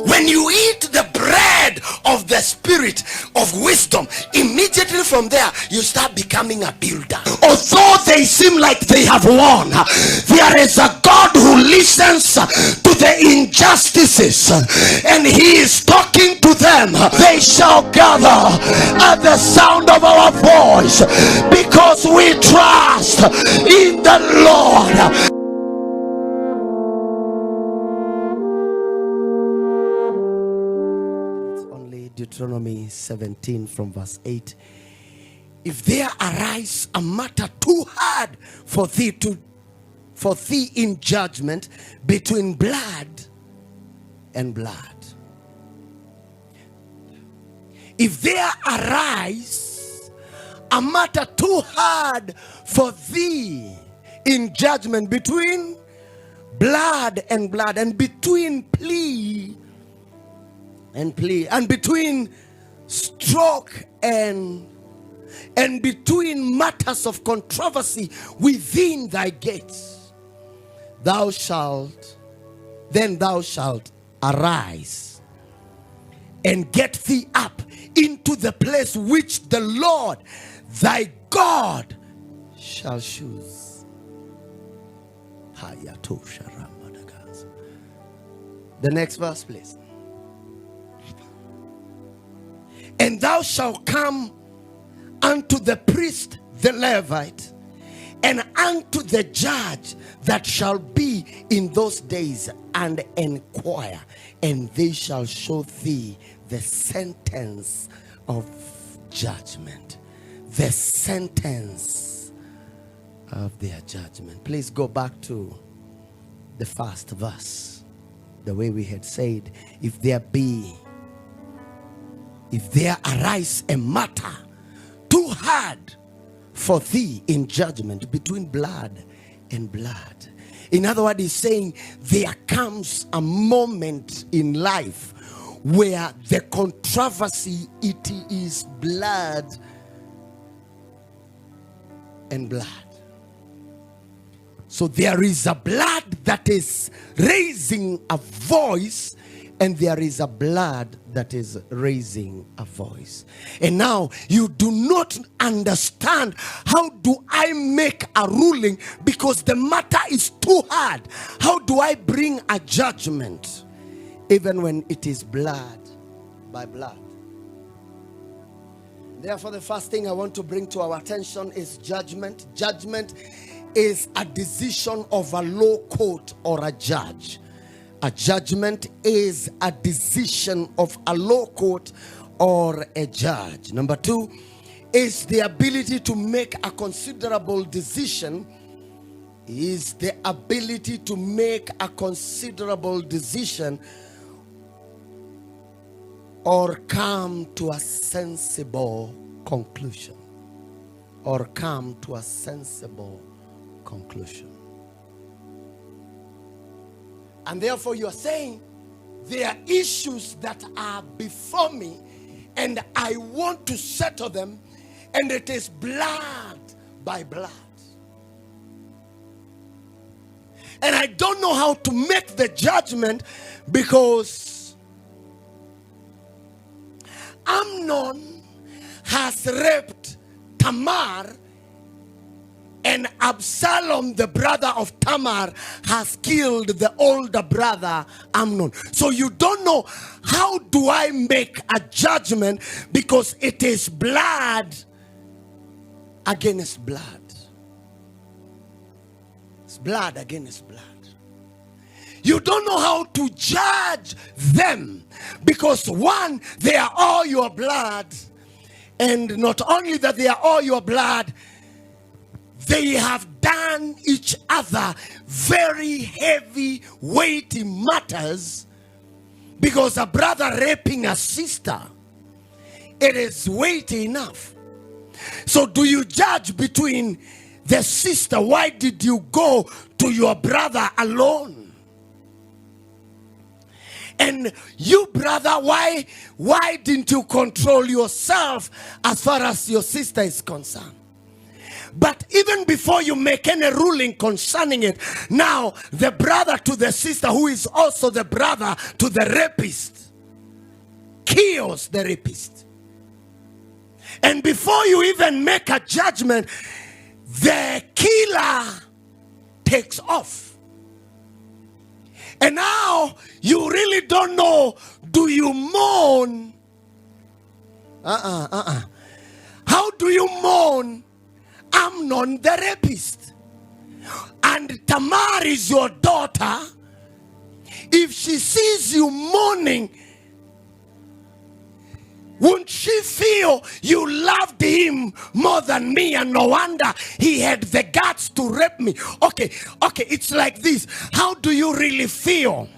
When you eat the bread of the spirit of wisdom, immediately from there you start becoming a builder. Although they seem like they have won, there is a God who listens to the injustices, and he is talking to them. They shall gather at the sound of our voice, because we trust in the Lord. Deuteronomy 17 from verse 8. If there arise a matter too hard for thee in judgment between blood and blood. If there arise a matter too hard for thee in judgment between blood and blood, and between plea and between stroke and between matters of controversy within thy gates, thou shalt arise and get thee up into the place which the Lord thy God shall choose. The next verse, please. And thou shalt come unto the priest the Levite, and unto the judge that shall be in those days, and inquire, and they shall show thee the sentence of judgment. The sentence of their judgment. Please go back to the first verse. The way we had said, if there arise a matter too hard for thee in judgment between blood and blood. In other words, he's saying there comes a moment in life where the controversy, it is blood and blood. So there is a blood that is raising a voice, and there is a blood that is raising a voice. And now you do not understand, how do I make a ruling because the matter is too hard? How do I bring a judgment even when it is blood by blood? Therefore, the first thing I want to bring to our attention is judgment. Judgment is a decision of a law court or a judge. A judgment is a decision of a law court or a judge. Number two is the ability to make a considerable decision. Is the ability to make a considerable decision or come to a sensible conclusion. Or come to a sensible conclusion. And therefore you are saying, there are issues that are before me and I want to settle them, and it is blood by blood. And I don't know how to make the judgment because Amnon has raped Tamar, and Absalom, the brother of Tamar, has killed the older brother Amnon. So you don't know, how do I make a judgment because it is blood against blood. It's blood against blood. You don't know how to judge them because one, they are all your blood, and not only that they are all your blood, they have done each other very heavy, weighty matters. Because a brother raping a sister, it is weighty enough. So do you judge between the sister? Why did you go to your brother alone? And you, brother, why didn't you control yourself as far as your sister is concerned? But even before you make any ruling concerning it, now the brother to the sister, who is also the brother to the rapist, kills the rapist. And before you even make a judgment, the killer takes off. And now you really don't know, do you mourn? How do you mourn Amnon the rapist? And Tamar is your daughter. If she sees you mourning, won't she feel you loved him more than me, and no wonder he had the guts to rape me? Okay, it's like this. How do you really feel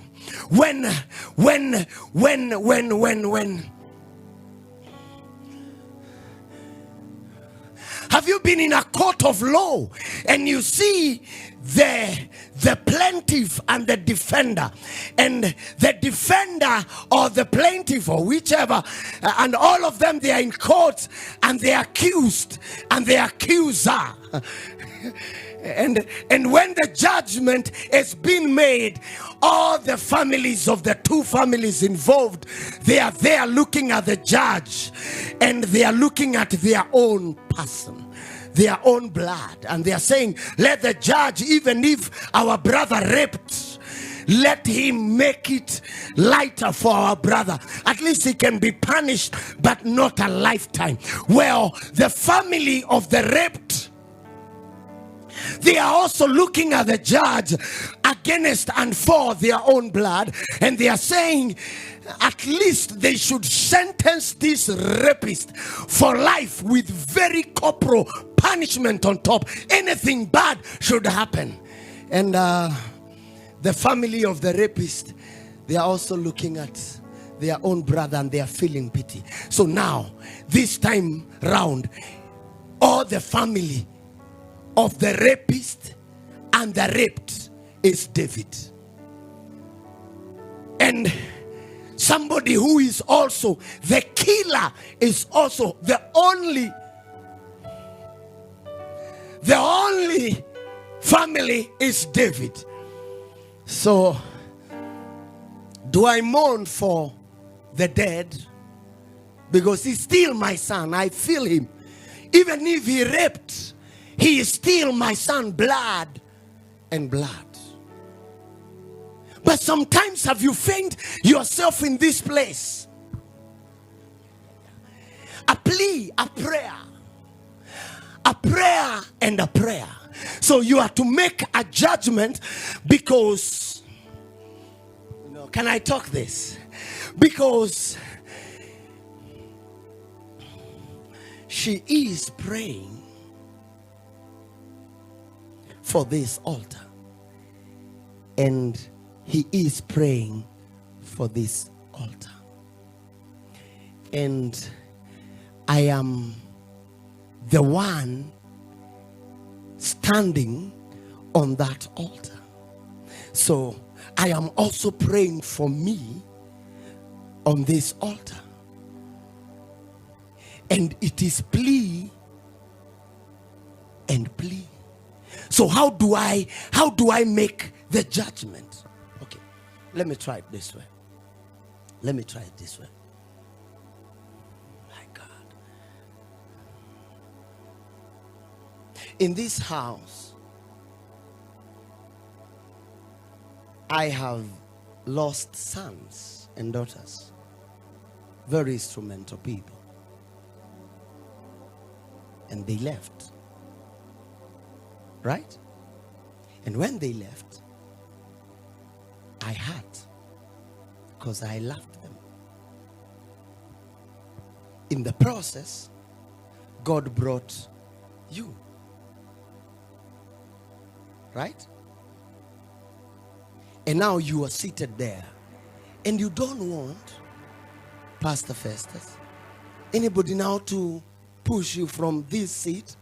when have you been in a court of law and you see the plaintiff and the defender, and the defender or the plaintiff or whichever, and all of them, they are in court, and they are accused and the accuser. And when the judgment is being made, all the families of the two families involved, they are there looking at the judge, and they are looking at their own person, their own blood, and they are saying, let the judge, even if our brother raped, let him make it lighter for our brother. At least he can be punished, but not a lifetime. Well, the family of the raped, they are also looking at the judge against and for their own blood, and they are saying at least they should sentence this rapist for life with very corporal punishment on top. Anything bad should happen. And the family of the rapist, they are also looking at their own brother, and they are feeling pity. So now, this time round, all the family of the rapist and the raped is David. And somebody who is also the killer is also the only family is David. So do I mourn for the dead? Because he's still my son. I feel him. Even if he raped, he is still my son, blood and blood. But sometimes have you found yourself in this place? A plea, a prayer and a prayer. So you are to make a judgment because, can I talk this? Because she is praying for this altar, and he is praying for this altar, and I am the one standing on that altar. So I am also praying for me on this altar, and it is plea and plea. So how do I make the judgment? Okay, let me try it this way. My God. In this house, I have lost sons and daughters, very instrumental people, and they left. Right? And when they left, I had, because I loved them. In the process, God brought you. Right? And now you are seated there, and you don't want, Pastor Festus, anybody now to push you from this seat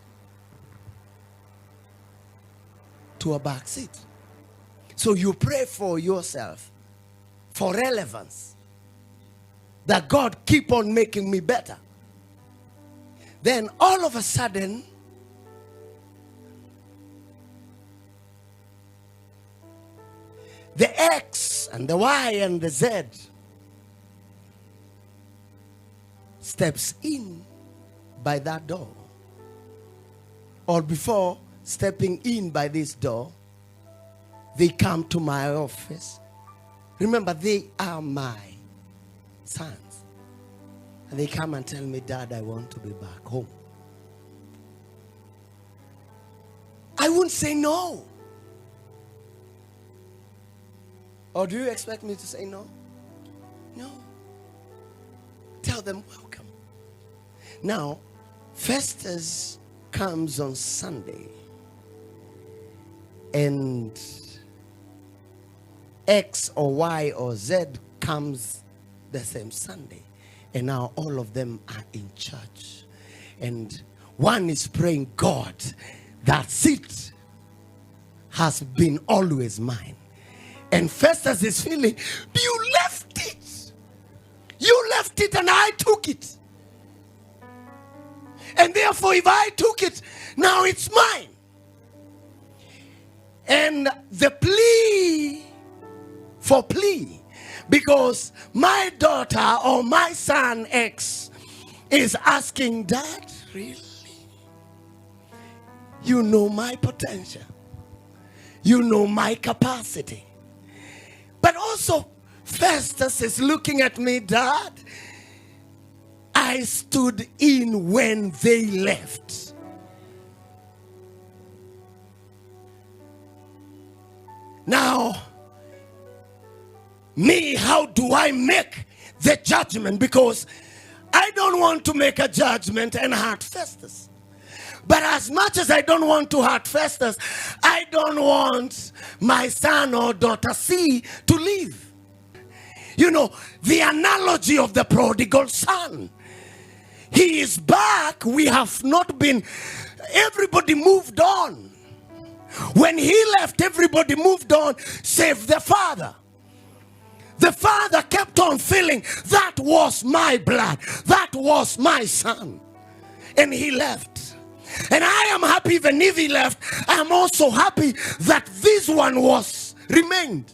to a back seat. So you pray for yourself, for relevance, that God keep on making me better. Then all of a sudden, X and the Y and the Z steps in by that door, or before stepping in by this door, they come to my office. Remember, they are my sons. And they come and tell me, Dad, I want to be back home. I wouldn't say no. Or do you expect me to say no? No. Tell them welcome. Now, Festus comes on Sunday, and X or Y or Z comes the same Sunday. And now all of them are in church. And one is praying, God, that seat has been always mine. And Festus is feeling, you left it. You left it and I took it. And therefore, if I took it, now it's mine. And the plea for plea, because my daughter or my son X is asking, Dad, really? You know my potential. You know my capacity. But also, Festus is looking at me, Dad, I stood in when they left. Now, me, how do I make the judgment? Because I don't want to make a judgment and hurt Festus. But as much as I don't want to hurt Festus, I don't want my son or daughter C to leave. You know, the analogy of the prodigal son. He is back. We have not been, everybody moved on. When he left, everybody moved on, save the father. The father kept on feeling, that was my blood. That was my son. And he left. And I am happy even if he left. I am also happy that this one remained.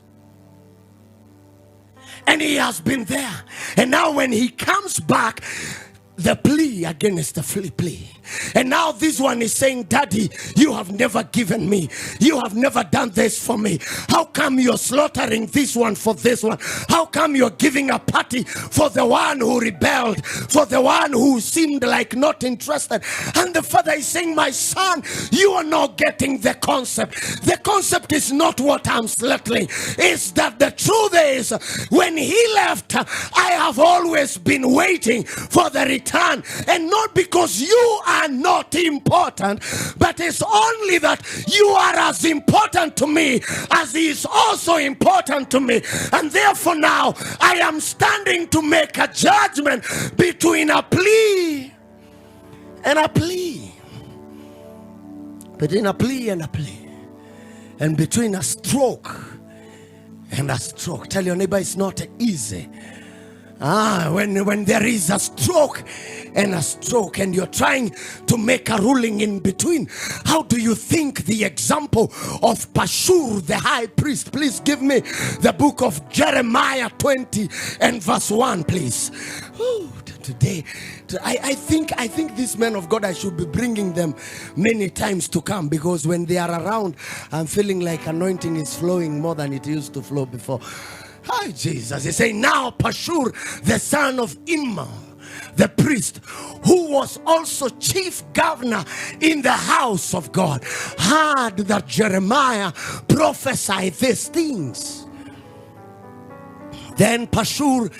And he has been there. And now when he comes back, the plea against the plea. And now this one is saying, Daddy, you have never given me. You have never done this for me. How come you're slaughtering this one for this one? How come you're giving a party for the one who rebelled, for the one who seemed like not interested? And the father is saying, my son, you are not getting the concept. The concept is not what I'm settling. It's that the truth is, when he left, I have always been waiting for the return. And not because you are not important, but it's only that you are as important to me as he is also important to me. And therefore now I am standing to make a judgment between a plea and a plea. Between a plea and a plea. And between a stroke and a stroke. Tell your neighbor, it's not easy. When there is a stroke and you're trying to make a ruling in between. How do you think the example of Pashur the high priest? Please give me the book of Jeremiah 20 and verse 1, please. Today, I think these men of God, I should be bringing them many times to come, because when they are around, I'm feeling like anointing is flowing more than it used to flow before. Hi, Jesus. He saying, now Pashur, the son of Immer, the priest, who was also chief governor in the house of God, heard that Jeremiah prophesied these things. Then Pashur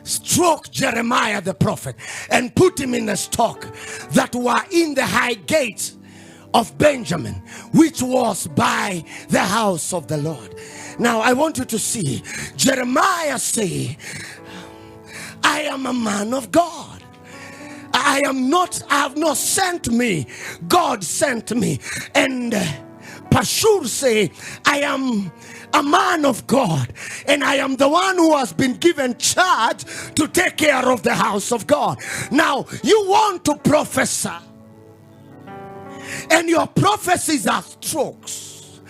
struck Jeremiah the prophet, and put him in a stock that were in the high gates of Benjamin, which was by the house of the Lord. Now I want you to see Jeremiah say, I am a man of God. I have not sent me. God sent me. And Pashur say, I am a man of God, and I am the one who has been given charge to take care of the house of God. Now you want to prophesy, and your prophecies are strokes.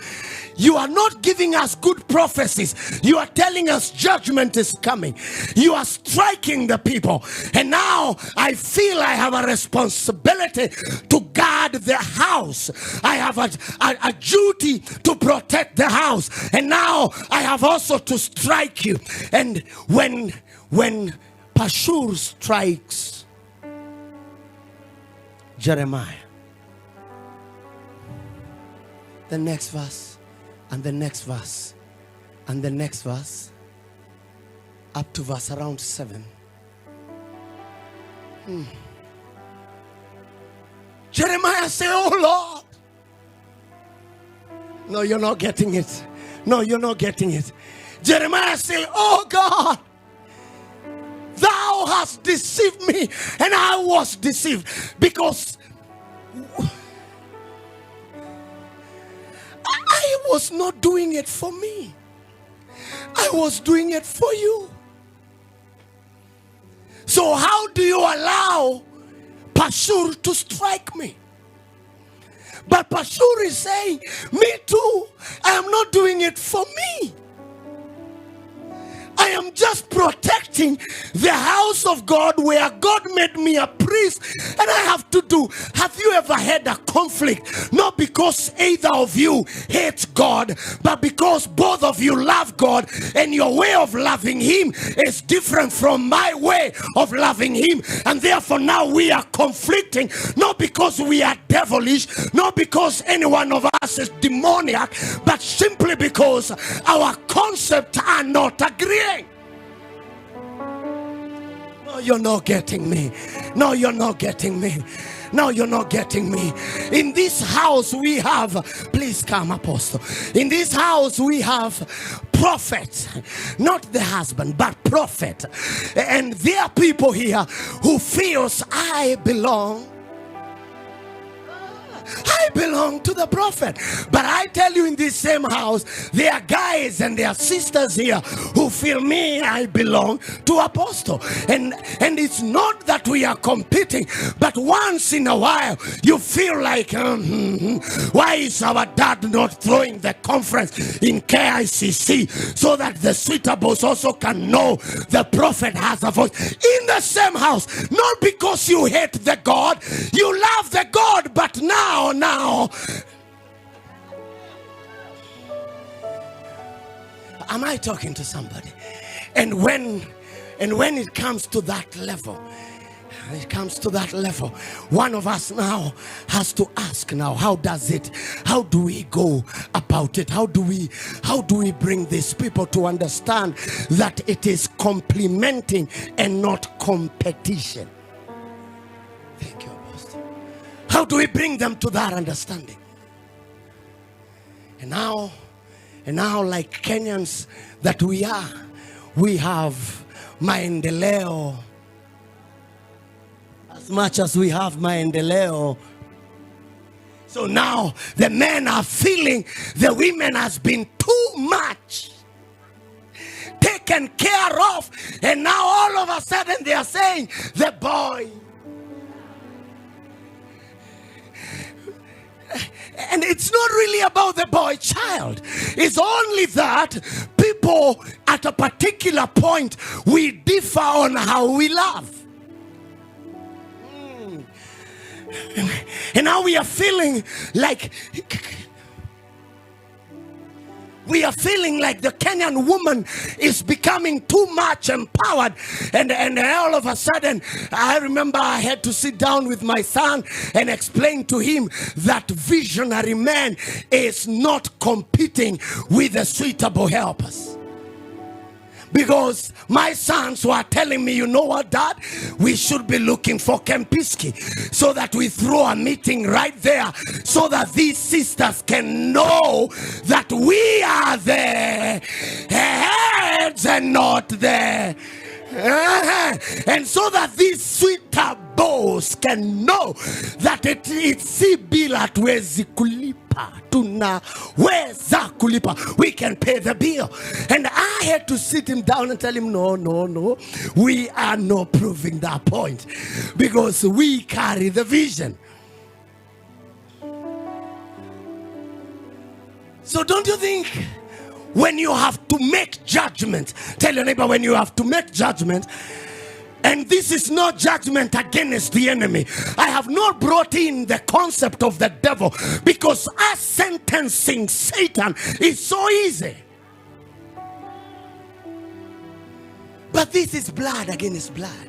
You are not giving us good prophecies. You are telling us judgment is coming. You are striking the people. And now I feel I have a responsibility to guard the house. I have a duty to protect the house. And now I have also to strike you. And when Pashur strikes Jeremiah, the next verse, and the next verse, and the next verse, up to verse around 7. Jeremiah said, oh Lord. No, you're not getting it. No, you're not getting it. Jeremiah said, oh God, thou hast deceived me, and I was deceived, because I was not doing it for me. I was doing it for you. So how do you allow Pashur to strike me? But Pashur is saying, me too, I am not doing it for me. I am just protecting the house of God, where God made me a priest, and I have to do. Have you ever had a conflict? Not because either of you hates God, but because both of you love God, and your way of loving Him is different from my way of loving Him. And therefore now we are conflicting, not because we are devilish, not because any one of us is demoniac, but simply because our concepts are not agreeing. No, you're not getting me. No, you're not getting me. No, you're not getting me. In this house we have, please come, Apostle. In this house we have prophet, not the husband, but prophet. And there are people here who feels I belong to the prophet. But I tell you, in this same house, there are guys and there are sisters here who feel me, I belong to apostle. And it's not that we are competing, but once in a while you feel like, why is our dad not throwing the conference in KICC so that the suitables also can know the prophet has a voice in the same house? Not because you hate the God, you love the God, but now am I talking to somebody? And when it comes to that level, one of us now has to ask, now how do we go about it? How do we bring these people to understand that it is complementing and not competition? Thank you, Apostle. How do we bring them to that understanding? And now, like Kenyans that we are, we have maendeleo. As much as we have maendeleo, so now the men are feeling the women has been too much taken care of, and now all of a sudden they are saying the boy. And it's not really about the boy child. It's only that people at a particular point, we differ on how we love. And now we are feeling like the Kenyan woman is becoming too much empowered, and all of a sudden I remember I had to sit down with my son and explain to him that visionary man is not competing with the suitable helpers. Because my sons were telling me, you know what, Dad? We should be looking for Kempiski, so that we throw a meeting right there, so that these sisters can know that we are the heads and not the... And so that these sweeter boys can know that it's si bila tuwezi kulipa, tunaweza kulipa, we can pay the bill. And I had to sit him down and tell him, no, we are not proving that point, because we carry the vision. So don't you think when you have to make judgment, tell your neighbor, when you have to make judgment, and this is not judgment against the enemy. I have not brought in the concept of the devil, because us sentencing Satan is so easy. But this is blood against blood.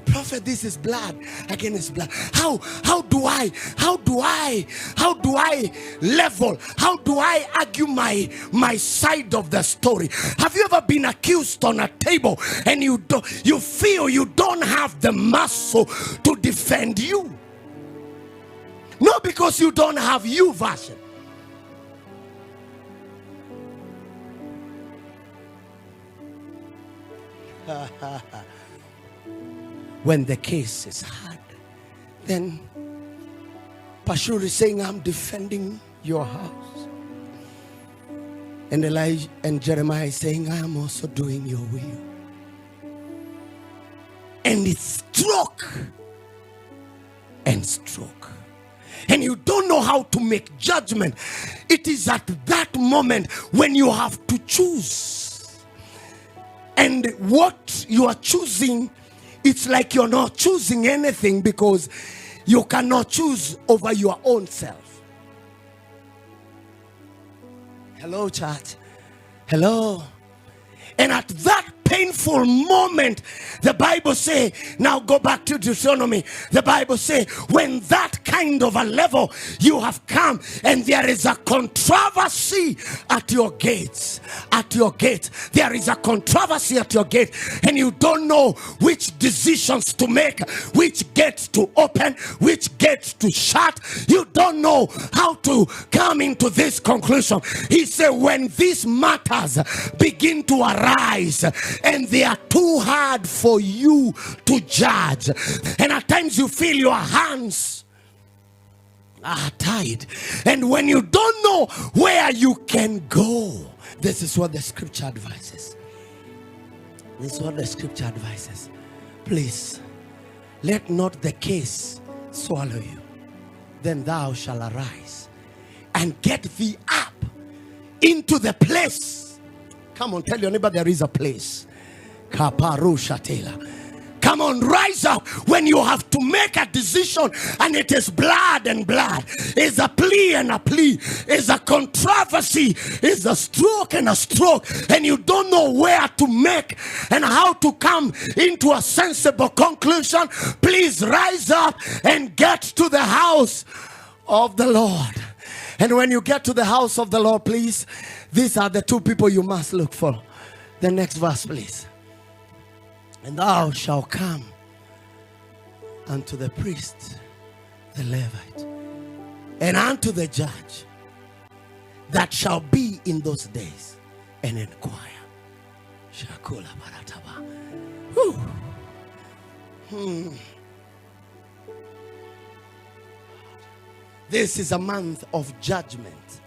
Prophet, this is blood against blood. How do I level? How do I argue my side of the story? Have you ever been accused on a table and you feel you don't have the muscle to defend you? Not because you don't have you version. When the case is hard, then Pashur is saying, I'm defending your house. And Elijah and Jeremiah is saying, I am also doing your will. And it's stroke and stroke. And you don't know how to make judgment. It is at that moment when you have to choose. And what you are choosing, it's like you're not choosing anything, because you cannot choose over your own self. Hello, church. Hello. And at that painful moment, the Bible say, now go back to Deuteronomy, the Bible say, when that kind of a level you have come and there is a controversy at your gates, there is a controversy at your gate, and you don't know which decisions to make, which gates to open, which gates to shut, you don't know how to come into this conclusion. He said, when these matters begin to arise and they are too hard for you to judge, and at times you feel your hands are tied, and when you don't know where you can go, this is what the scripture advises. This is what the scripture advises. Please, let not the case swallow you. Then thou shalt arise and get thee up into the place. Come on, tell your neighbor there is a place. Come on, rise up when you have to make a decision, and it is blood and blood. It's a plea and a plea. It's a controversy. It's a stroke and a stroke. And you don't know where to make and how to come into a sensible conclusion. Please rise up and get to the house of the Lord. And when you get to the house of the Lord, please, these are the two people you must look for. The next verse, please. And thou shalt come unto the priest, the Levite, and unto the judge that shall be in those days, and inquire. Shakula barataba. This is a month of judgment,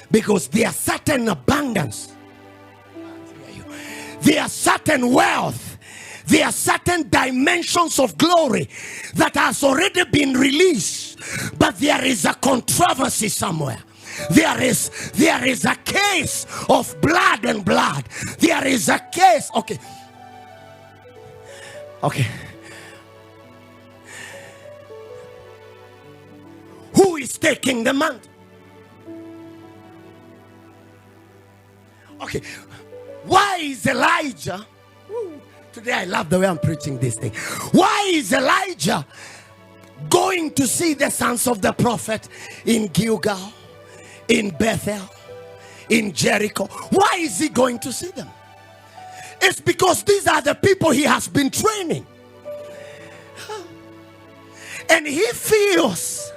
because there are certain abundance, there are certain wealth, there are certain dimensions of glory that has already been released, but there is a controversy somewhere. There is a case of blood and blood. There is a case. Okay. Who is taking the mantle? Okay. Why is Elijah? Today I love the way I'm preaching this thing. Why is Elijah going to see the sons of the prophet in Gilgal, in Bethel, in Jericho? Why is he going to see them? It's because these are the people he has been training. And he feels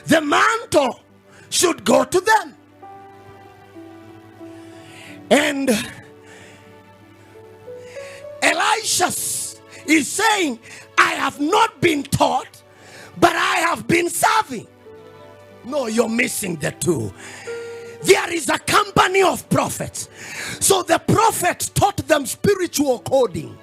the mantle should go to them. And Elisha is saying, I have not been taught, but I have been serving. No, you're missing the two. There is a company of prophets. So the prophet taught them spiritual coding.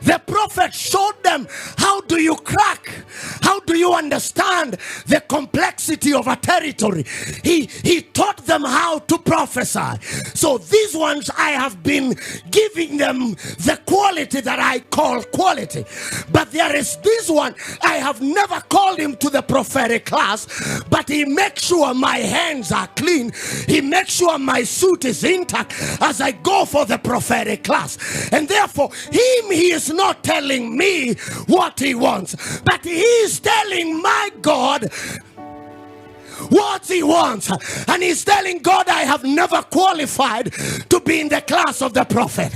The prophet showed them, how do you crack? How do you understand the complexity of a territory? He taught them how to prophesy. So these ones, I have been giving them the quality that I call quality. But there is this one, I have never called him to the prophetic class, but he makes sure my hands are clean. He makes sure my suit is intact as I go for the prophetic class. And therefore, he is not telling me what he wants, but he is telling my God what he wants. And he's telling God, I have never qualified to be in the class of the prophet,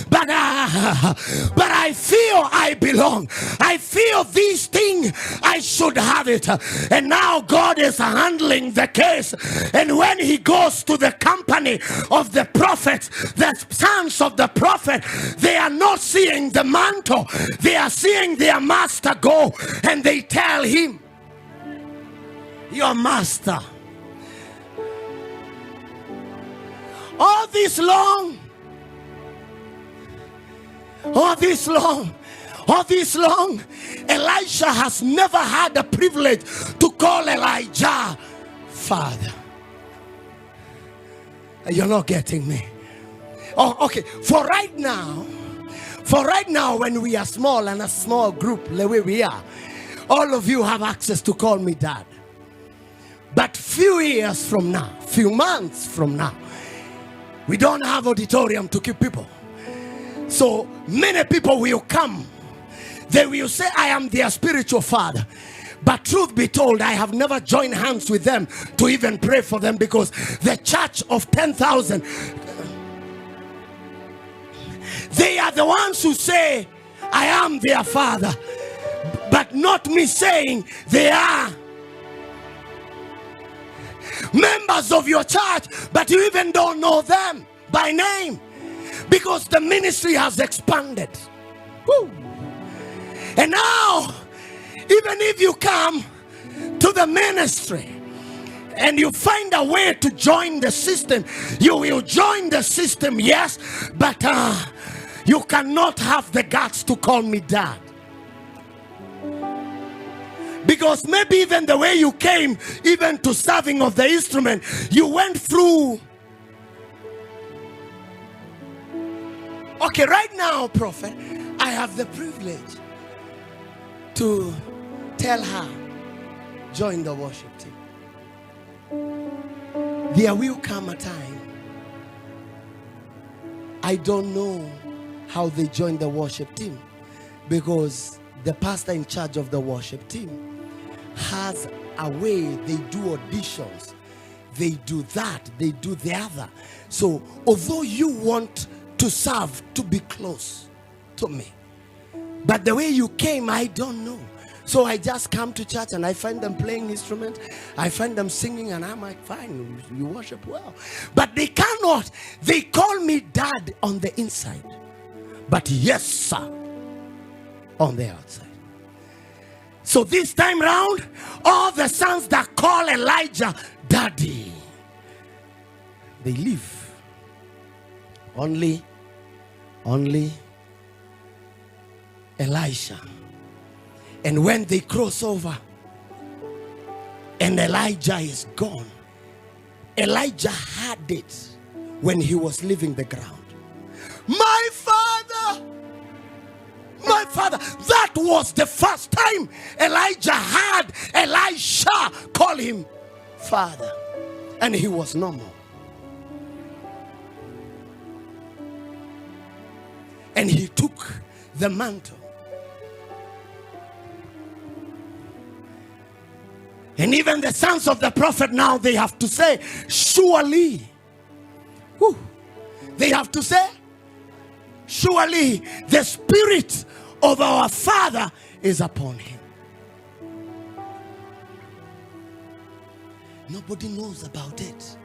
but I feel I belong. I feel this thing, I should have it. And now God is handling the case. And when he goes to the company of the prophets, the sons of the prophet, they are not seeing the mantle, they are seeing their master go, and they tell him, your master, all this long, Elisha has never had the privilege to call Elijah father. You're not getting me. Oh, okay. For right now, when we are small and a small group, the way we are, all of you have access to call me dad. But few years from now, few months from now, we don't have auditorium to keep people. So many people will come. They will say, I am their spiritual father. But truth be told, I have never joined hands with them to even pray for them, because the church of 10,000, they are the ones who say, I am their father. But not me saying they are members of your church, but you even don't know them by name, because the ministry has expanded. Woo. And now, even if you come to the ministry and you find a way to join the system, you will join the system, yes, but you cannot have the guts to call me dad. Because maybe even the way you came, even to serving of the instrument, you went through. Okay, right now, prophet, I have the privilege to tell her, join the worship team. There will come a time, I don't know how they join the worship team, because the pastor in charge of the worship team has a way they do auditions, they do that, they do the other. So although you want to serve, to be close to me, but the way you came, I don't know. So I just come to church and I find them playing instruments, I find them singing, and I'm like, fine, you worship well. But they cannot, they call me dad on the inside, but yes sir on the outside. So this time round, all the sons that call Elijah daddy, they leave. Only Elisha. And when they cross over and Elijah is gone, Elijah had it when he was leaving the ground. My father, my father. That was the first time Elijah had Elisha call him father, and he was no more. And he took the mantle. And even the sons of the prophet now, they have to say, surely. Whew, they have to say, surely the spirit of our father is upon him. Nobody knows about it.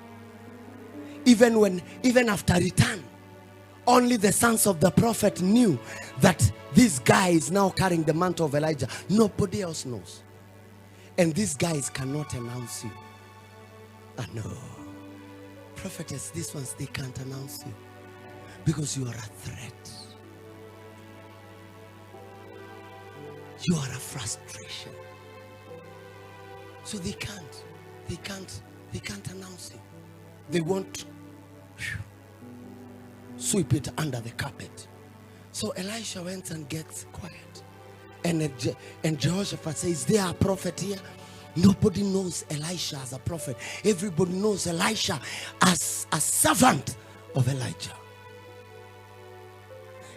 Even after return, only the sons of the prophet knew that this guy is now carrying the mantle of Elijah. Nobody else knows. And these guys cannot announce you. No. Prophetess, these ones, they can't announce you, because you are a threat. You are a frustration. So they can't announce him. They won't sweep it under the carpet. So Elisha went and gets quiet. And Jehoshaphat says, is there a prophet here? Nobody knows Elisha as a prophet. Everybody knows Elisha as a servant of Elijah.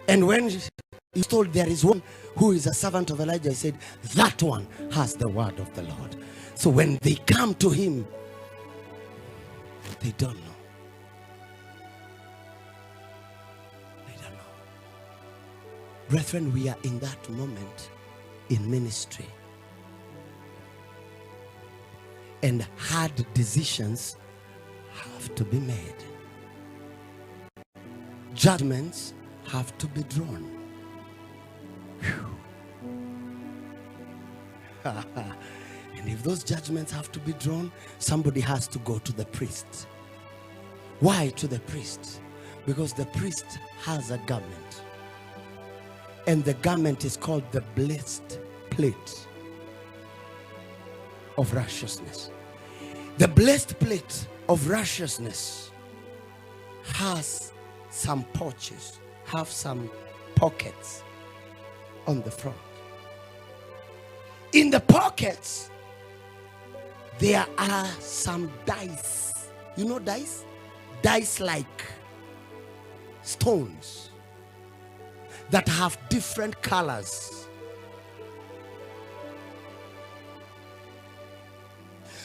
And when he told there is one who is a servant of Elijah, he said, that one has the word of the Lord. So when they come to him, they don't know. They don't know. Brethren, we are in that moment in ministry. And hard decisions have to be made. Judgments have to be drawn. And if those judgments have to be drawn, somebody has to go to the priest. Why to the priest? Because the priest has a garment. And the garment is called the blessed plate of righteousness. The blessed plate of righteousness has some pouches, have some pockets on the front. In the pockets, there are some dice. You know dice? Dice like stones that have different colors.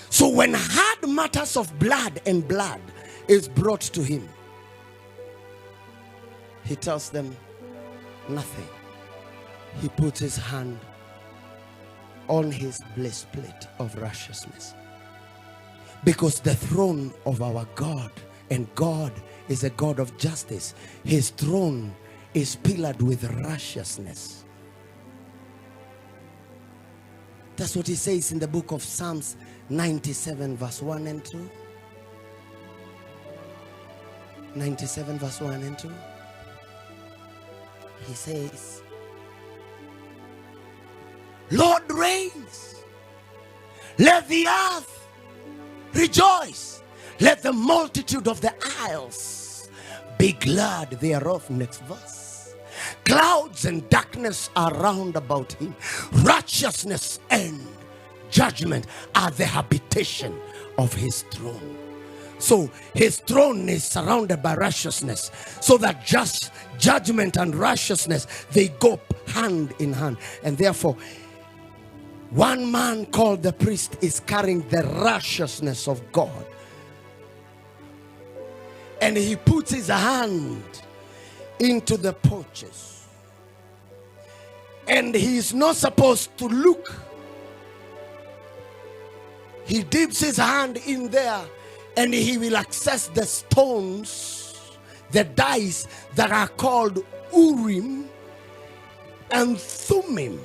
So when hard matters of blood and blood is brought to him, he tells them nothing. He puts his hand on his blessed plate of righteousness. Because the throne of our God, and God is a God of justice, his throne is pillared with righteousness. That's what he says in the book of Psalms 97 verse 1 and 2. 97 verse 1 and 2. He says, Lord reigns. Let the earth rejoice. Let the multitude of the isles be glad thereof. Next verse. Clouds and darkness are round about him. Righteousness and judgment are the habitation of his throne. So his throne is surrounded by righteousness, so that just judgment and righteousness, they go hand in hand. And therefore, one man called the priest is carrying the righteousness of God. And he puts his hand into the pouches. And he is not supposed to look. He dips his hand in there, and he will access the stones, the dice that are called Urim and Thummim.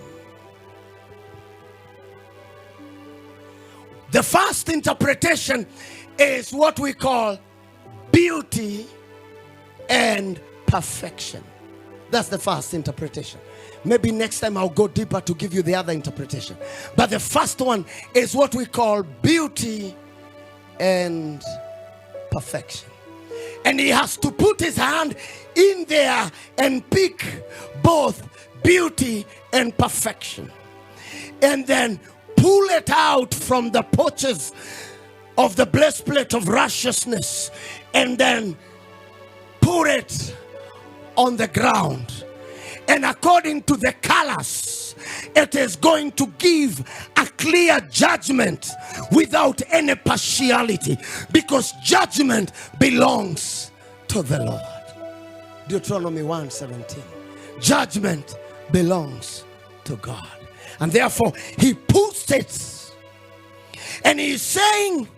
The first interpretation is what we call beauty and perfection. That's the first interpretation. Maybe next time I'll go deeper to give you the other interpretation. But the first one is what we call beauty and perfection. And he has to put his hand in there and pick both beauty and perfection. And then pull it out from the pouches of the blessed plate of righteousness, and then put it on the ground. And according to the colors, it is going to give a clear judgment without any partiality, because judgment belongs to the Lord. Deuteronomy 1:17. Judgment belongs to God. And therefore he puts it, and he's saying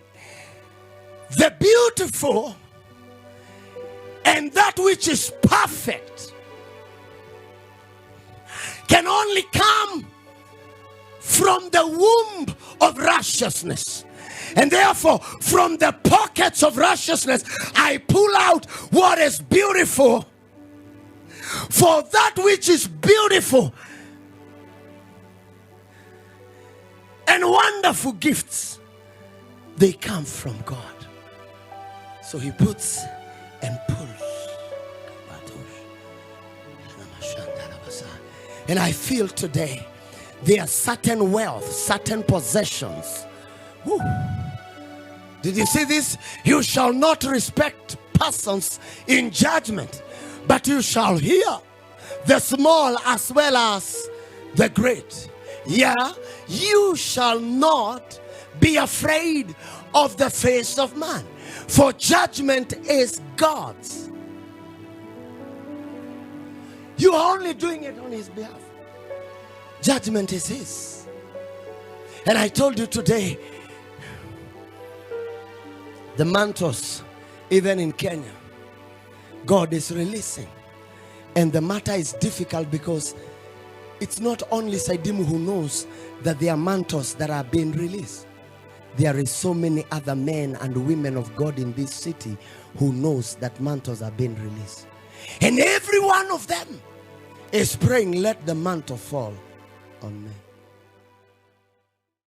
the beautiful and that which is perfect can only come from the womb of righteousness. And therefore, from the pockets of righteousness, I pull out what is beautiful. For that which is beautiful and wonderful gifts, they come from God. So he puts and pulls. And I feel today there are certain wealth, certain possessions. Woo. Did you see this? You shall not respect persons in judgment, but you shall hear the small as well as the great. Yeah, you shall not be afraid of the face of man, for judgment is God's. You are only doing it on his behalf. Judgment is his. And I told you today, the mantles, even in Kenya, God is releasing. And the matter is difficult because it's not only Saidimu who knows that there are mantles that are being released. There is so many other men and women of God in this city who knows that mantles are being released. And every one of them is praying, let the mantle fall on me.